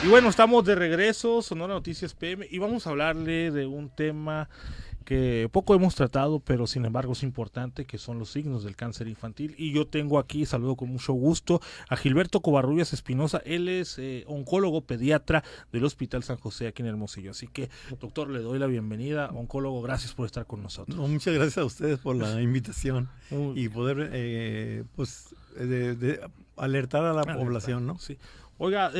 Y bueno, estamos de regreso, Sonora Noticias PM, y vamos a hablarle de un tema que poco hemos tratado, pero sin embargo es importante, que son los signos del cáncer infantil. Y yo tengo aquí, saludo con mucho gusto, a Gilberto Covarrubias Espinosa. Él es oncólogo pediatra del Hospital San José aquí en Hermosillo. Así que, doctor, le doy la bienvenida. Oncólogo, gracias por estar con nosotros. No, muchas gracias a ustedes por la invitación y poder alertar a la población, ¿no? Sí. Oiga,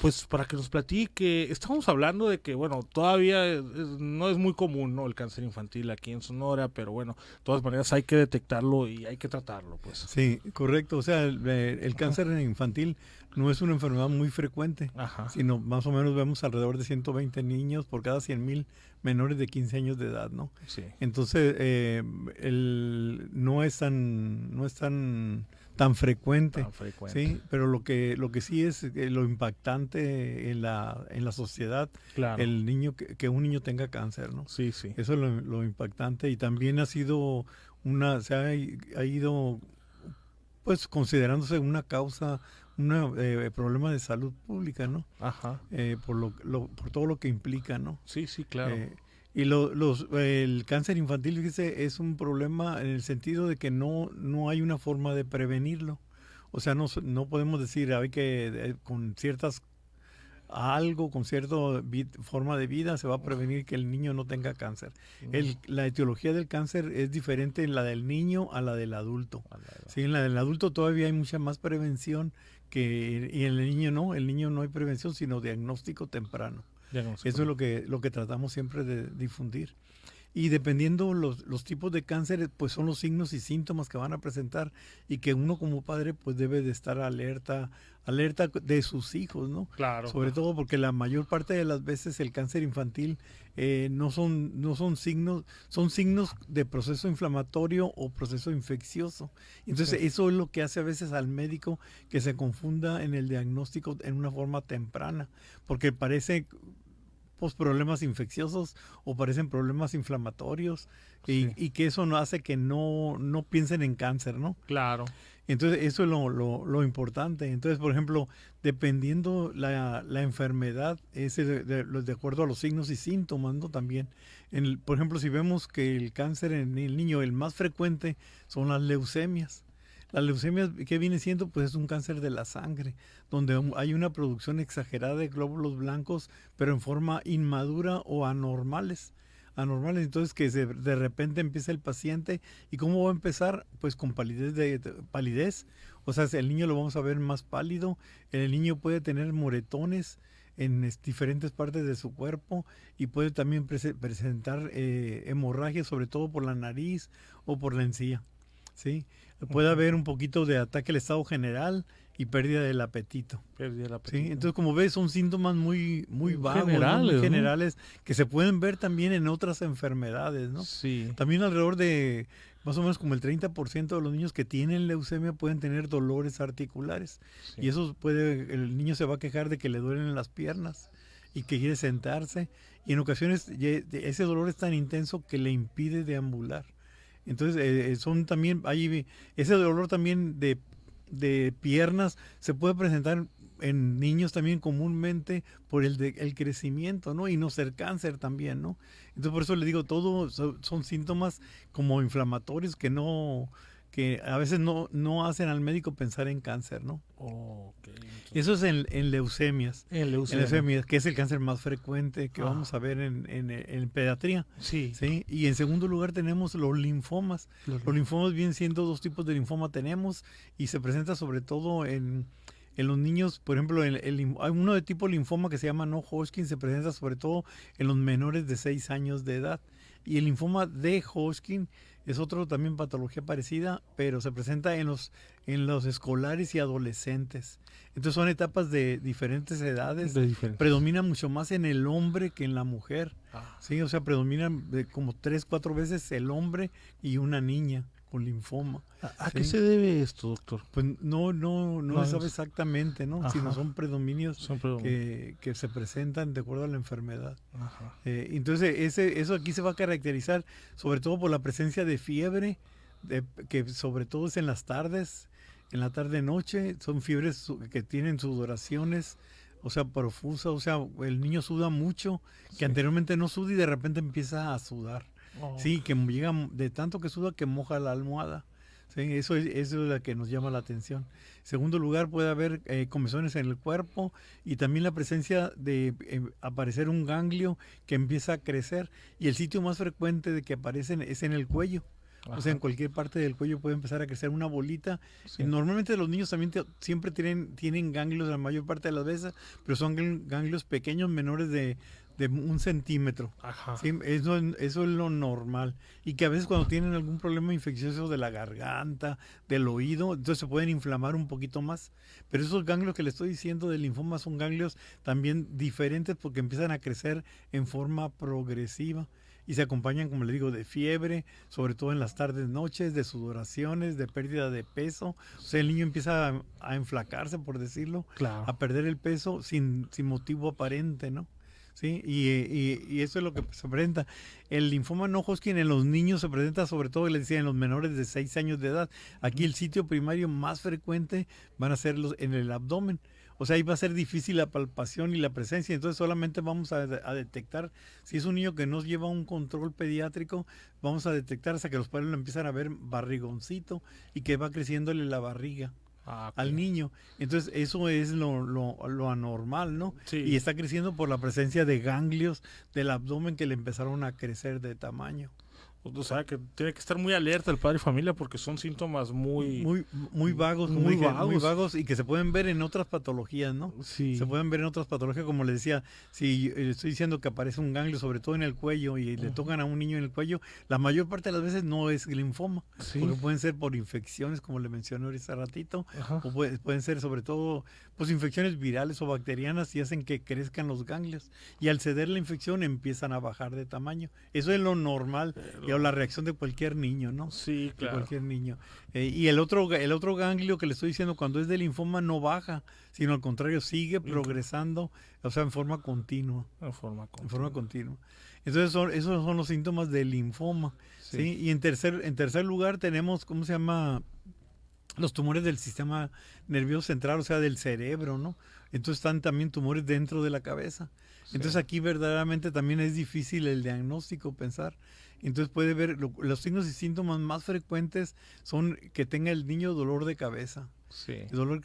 pues para que nos platique, estamos hablando de que, bueno, todavía no es muy común, ¿no? El cáncer infantil aquí en Sonora, pero bueno, de todas maneras hay que detectarlo y hay que tratarlo, pues. Sí, correcto. O sea, el cáncer infantil no es una enfermedad muy frecuente, Ajá. sino más o menos vemos alrededor de 120 niños por cada 100,000 menores de 15 años de edad, ¿no? Sí. Entonces, no es tan frecuente, Tan frecuente. sí, pero lo que sí es lo impactante en la sociedad, Claro. el niño que un niño tenga cáncer, ¿no? Sí, sí. Eso es lo impactante, y también se ha ido pues considerándose una causa, un problema de salud pública, ¿no? Ajá. Por todo lo que implica, ¿no? Sí, sí, claro. El cáncer infantil, fíjese, es un problema en el sentido de que no hay una forma de prevenirlo. O sea, no podemos decir hay que con cierta forma de vida se va a prevenir que el niño no tenga cáncer. La etiología del cáncer es diferente en la del niño a la del adulto. Sí, en la del adulto todavía hay mucha más prevención y en el niño no hay prevención, sino diagnóstico temprano. Eso es lo que tratamos siempre de difundir. Y dependiendo los tipos de cáncer, pues son los signos y síntomas que van a presentar, y que uno como padre pues debe de estar alerta de sus hijos, ¿no? Claro. Sobre todo porque la mayor parte de las veces el cáncer infantil no son signos, son signos de proceso inflamatorio o proceso infeccioso. Entonces eso es lo que hace a veces al médico que se confunda en el diagnóstico en una forma temprana, porque parece problemas infecciosos o parecen problemas inflamatorios, y que eso no hace que no piensen en cáncer, ¿no? Claro. Entonces eso es lo importante. Entonces, por ejemplo, dependiendo la enfermedad, es de acuerdo a los signos y síntomas, ¿no? También, por ejemplo, si vemos que el cáncer en el niño, el más frecuente son las leucemias. La leucemia, ¿qué viene siendo? Pues es un cáncer de la sangre, donde hay una producción exagerada de glóbulos blancos, pero en forma inmadura o anormales. Entonces que de repente empieza el paciente. ¿Y cómo va a empezar? Pues con palidez. O sea, el niño lo vamos a ver más pálido. El niño puede tener moretones en diferentes partes de su cuerpo, y puede también presentar hemorragias, sobre todo por la nariz o por la encía, ¿sí? Puede haber un poquito de ataque al estado general y pérdida del apetito. ¿Sí? Entonces, como ves, son síntomas muy vagos, generales, muy ¿no? generales, que se pueden ver también en otras enfermedades, ¿no? Sí. También alrededor de más o menos como el 30% de los niños que tienen leucemia pueden tener dolores articulares. Sí. Y el niño se va a quejar de que le duelen las piernas y que quiere sentarse. Y en ocasiones ese dolor es tan intenso que le impide deambular. Entonces, ese dolor también de piernas se puede presentar en niños también comúnmente por el crecimiento, ¿no? Y no ser cáncer también, ¿no? Entonces, por eso le digo, son síntomas como inflamatorios que a veces no hacen al médico pensar en cáncer, ¿no? Eso es en leucemias. En leucemias, que es el cáncer más frecuente que vamos a ver en pediatría. Sí. ¿Sí? Y en segundo lugar tenemos los linfomas. Los linfomas vienen siendo dos tipos de linfoma tenemos, y se presenta sobre todo en los niños. Por ejemplo, hay uno de tipo linfoma que se llama no-Hodgkin, se presenta sobre todo en los menores de 6 años de edad. Y el linfoma de Hodgkin es otro también patología parecida, pero se presenta en los escolares y adolescentes. Entonces son etapas de diferentes edades. Predomina mucho más en el hombre que en la mujer. Sí, o sea, predominan como 3-4 veces el hombre y una niña con linfoma. ¿A qué se debe esto, doctor? Pues no se sabe exactamente, ¿no? Sino son predominios que se presentan de acuerdo a la enfermedad. Entonces, eso aquí se va a caracterizar sobre todo por la presencia de fiebre, que sobre todo es en las tardes, en la tarde-noche. Son fiebres que tienen sudoraciones o sea, profusa, o sea, el niño suda mucho, que Sí. anteriormente no suda y de repente empieza a sudar. Oh, Sí, que llega de tanto que suda que moja la almohada. Sí, eso es lo que nos llama la atención. En segundo lugar, puede haber comezones en el cuerpo y también la presencia de aparecer un ganglio que empieza a crecer. Y el sitio más frecuente de que aparecen es en el cuello. O sea, en ajá, cualquier parte del cuello puede empezar a crecer una bolita. Y sí. normalmente los niños también siempre tienen ganglios la mayor parte de las veces, pero son ganglios pequeños, menores de 1 centímetro. Ajá. Sí, eso es lo normal. Y que a veces cuando tienen algún problema infeccioso de la garganta, del oído, entonces se pueden inflamar un poquito más. Pero esos ganglios que le estoy diciendo del linfoma son ganglios también diferentes porque empiezan a crecer en forma progresiva y se acompañan, como le digo, de fiebre, sobre todo en las tardes, noches, de sudoraciones, de pérdida de peso. O sea, el niño empieza a enflacarse, por decirlo, Claro. a perder el peso sin motivo aparente, ¿no? Sí, y eso es lo que se presenta. El linfoma no Hodgkin en los niños se presenta sobre todo, les decía, en los menores de 6 años de edad. Aquí el sitio primario más frecuente van a ser en el abdomen. O sea, ahí va a ser difícil la palpación y la presencia. Entonces solamente vamos a detectar, si es un niño que no lleva un control pediátrico, vamos a detectar hasta que los padres lo empiezan a ver barrigoncito y que va creciéndole la barriga Ah, al ok. niño. Entonces eso es lo anormal, ¿no? Y Sí. está creciendo por la presencia de ganglios del abdomen que le empezaron a crecer de tamaño. O sea, que tiene que estar muy alerta el padre y familia porque son síntomas muy, Muy vagos, como muy dije, muy vagos. vagos y que se pueden ver en otras patologías, ¿no? Se Sí. pueden ver en otras patologías, como les decía, si estoy diciendo que aparece un ganglio, sobre todo en el cuello, y le Ujú. tocan a un niño en el cuello, la mayor parte de las veces no es linfoma, Sí. porque pueden ser por infecciones, como le mencioné ahorita hace ratito, Ajá. o pueden ser sobre todo pues infecciones virales o bacterianas y hacen que crezcan los ganglios. Y al ceder la infección empiezan a bajar de tamaño. Eso es lo normal, y Pero- la reacción de cualquier niño, ¿no? sí, De claro. cualquier niño. Y el otro ganglio que le estoy diciendo, cuando es de linfoma, no baja, sino al contrario, sigue progresando, o sea, en forma continua. En forma En forma continua. continua. Entonces, esos son los síntomas del linfoma. Sí. ¿Sí? Y en tercer lugar tenemos, ¿cómo se llama? Los tumores del sistema nervioso central, o sea, del cerebro, ¿no? Entonces están también tumores dentro de la cabeza. Sí. Entonces aquí verdaderamente también es difícil el diagnóstico, pensar. Entonces puede ver, los signos y síntomas más frecuentes son que tenga el niño dolor de cabeza. Sí. El dolor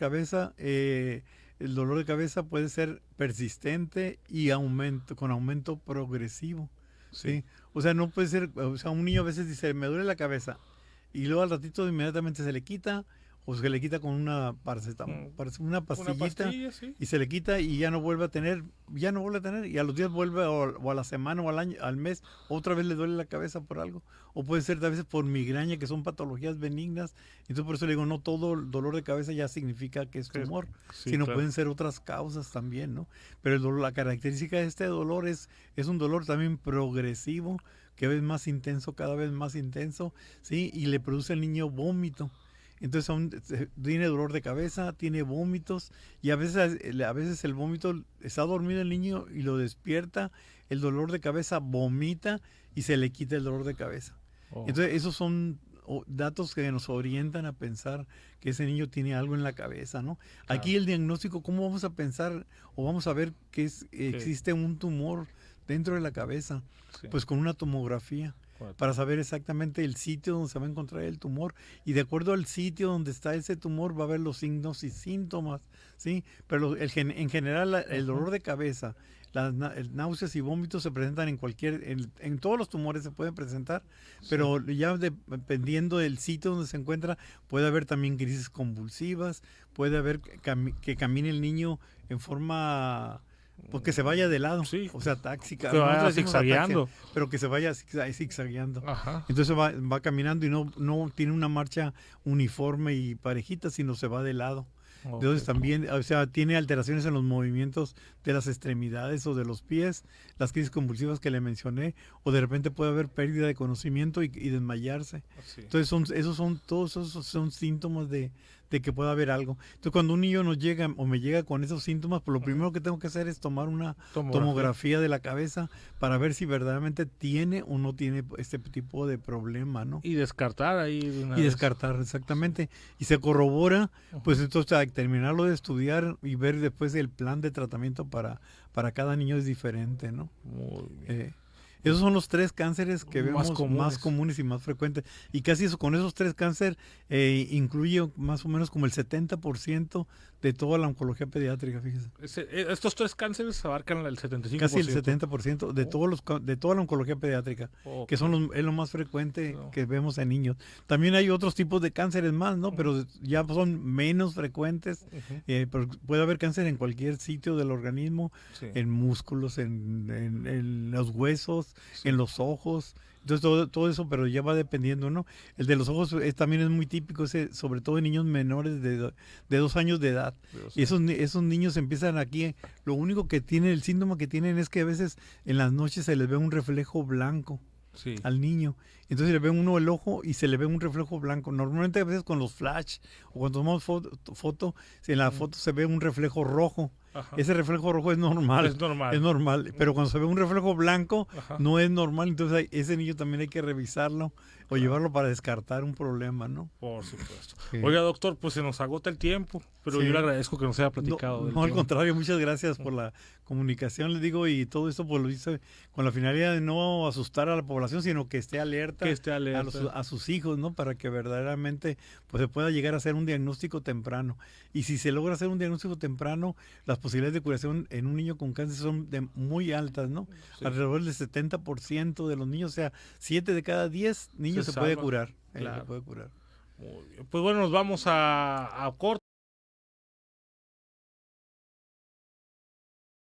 de cabeza puede ser persistente y con aumento progresivo. Sí. ¿Sí? O sea, no puede ser, o sea, un niño a veces dice, me duele la cabeza, y luego al ratito inmediatamente se le quita, o se le quita con una una Una pastillita, pastilla, sí. y se le quita y ya no vuelve a tener, y a los días vuelve, o a la semana o al año, al mes, otra vez le duele la cabeza por algo. O puede ser a veces por migraña, que son patologías benignas. Entonces por eso le digo, no todo el dolor de cabeza ya significa que es tumor, Sí, sino claro. pueden ser otras causas también, ¿no? Pero el dolor, la característica de este dolor es un dolor también progresivo, que es más intenso, cada vez más intenso, ¿sí? Y le produce al niño vómito. Entonces tiene dolor de cabeza, tiene vómitos, y a veces el vómito, está dormido el niño y lo despierta, el dolor de cabeza, vomita y se le quita el dolor de cabeza. Oh, Entonces esos son datos que nos orientan a pensar que ese niño tiene algo en la cabeza, ¿no? claro. Aquí el diagnóstico, ¿cómo vamos a pensar o vamos a ver que existe un tumor dentro de la cabeza? Sí. Pues con una tomografía, para saber exactamente el sitio donde se va a encontrar el tumor, y de acuerdo al sitio donde está ese tumor va a haber los signos y síntomas, ¿sí? Pero en general el dolor de cabeza, las náuseas y vómitos se presentan en todos los tumores se pueden presentar, pero ya dependiendo del sitio donde se encuentra, puede haber también crisis convulsivas, puede haber que camine el niño en forma, pues que se vaya de lado, Sí. o sea, táxica. Que vaya Nosotros decimos zigzagueando. ataxia, pero que se vaya zigzagueando. Ajá. Entonces va caminando y no tiene una marcha uniforme y parejita, sino se va de lado. Ok. Entonces también, o sea, tiene alteraciones en los movimientos de las extremidades o de los pies, las crisis convulsivas que le mencioné, o de repente puede haber pérdida de conocimiento y desmayarse. Sí. Entonces todos esos son síntomas de de que pueda haber algo. Entonces, cuando un niño nos llega o me llega con esos síntomas, pues lo primero que tengo que hacer es tomar una tomografía de la cabeza para ver si verdaderamente tiene o no tiene este tipo de problema, ¿no? Y descartar ahí de una Y vez. descartar, exactamente. Y se corrobora, pues entonces al terminarlo de estudiar y ver después el plan de tratamiento para cada niño es diferente, ¿no? Muy bien. Esos son los 3 cánceres que Más vemos comunes. más comunes y más frecuentes. Y casi eso, con esos 3 cánceres incluye más o menos como el 70% de toda la oncología pediátrica, fíjese. Estos 3 cánceres abarcan el 75%. Casi el 70% de de toda la oncología pediátrica, que son es lo más frecuente que vemos en niños. También hay otros tipos de cánceres más, ¿no? Pero ya son menos frecuentes. Pero puede haber cáncer en cualquier sitio del organismo, Sí. en músculos, en los huesos, en los ojos. Entonces todo eso, pero ya va dependiendo, ¿no? El de los ojos también es muy típico, sobre todo en niños menores de 2 años de edad. Y esos niños empiezan aquí, lo único que tienen, el síntoma que tienen es que a veces en las noches se les ve un reflejo blanco al niño. Entonces le ve uno el ojo y se le ve un reflejo blanco. Normalmente a veces con los flash o cuando tomamos foto, en la foto se ve un reflejo rojo. Ajá. Ese reflejo rojo es normal. Es normal. Es normal. Pero cuando se ve un reflejo blanco, Ajá. no es normal. Entonces ese niño también hay que revisarlo o llevarlo para descartar un problema, ¿no? Por supuesto. Sí. Oiga, doctor, pues se nos agota el tiempo, pero Sí. yo le agradezco que nos haya platicado. No, al contrario, muchas gracias por la comunicación, les digo, y todo esto pues lo hice con la finalidad de no asustar a la población, sino que esté alerta, a sus hijos, ¿no? Para que verdaderamente pues se pueda llegar a hacer un diagnóstico temprano. Y si se logra hacer un diagnóstico temprano, las posibilidades de curación en un niño con cáncer son muy altas, ¿no? Sí. Alrededor del 70% de los niños, o sea, 7 de cada 10 niños se puede curar. Claro. Se puede curar. Muy bien. Pues bueno, nos vamos a corte.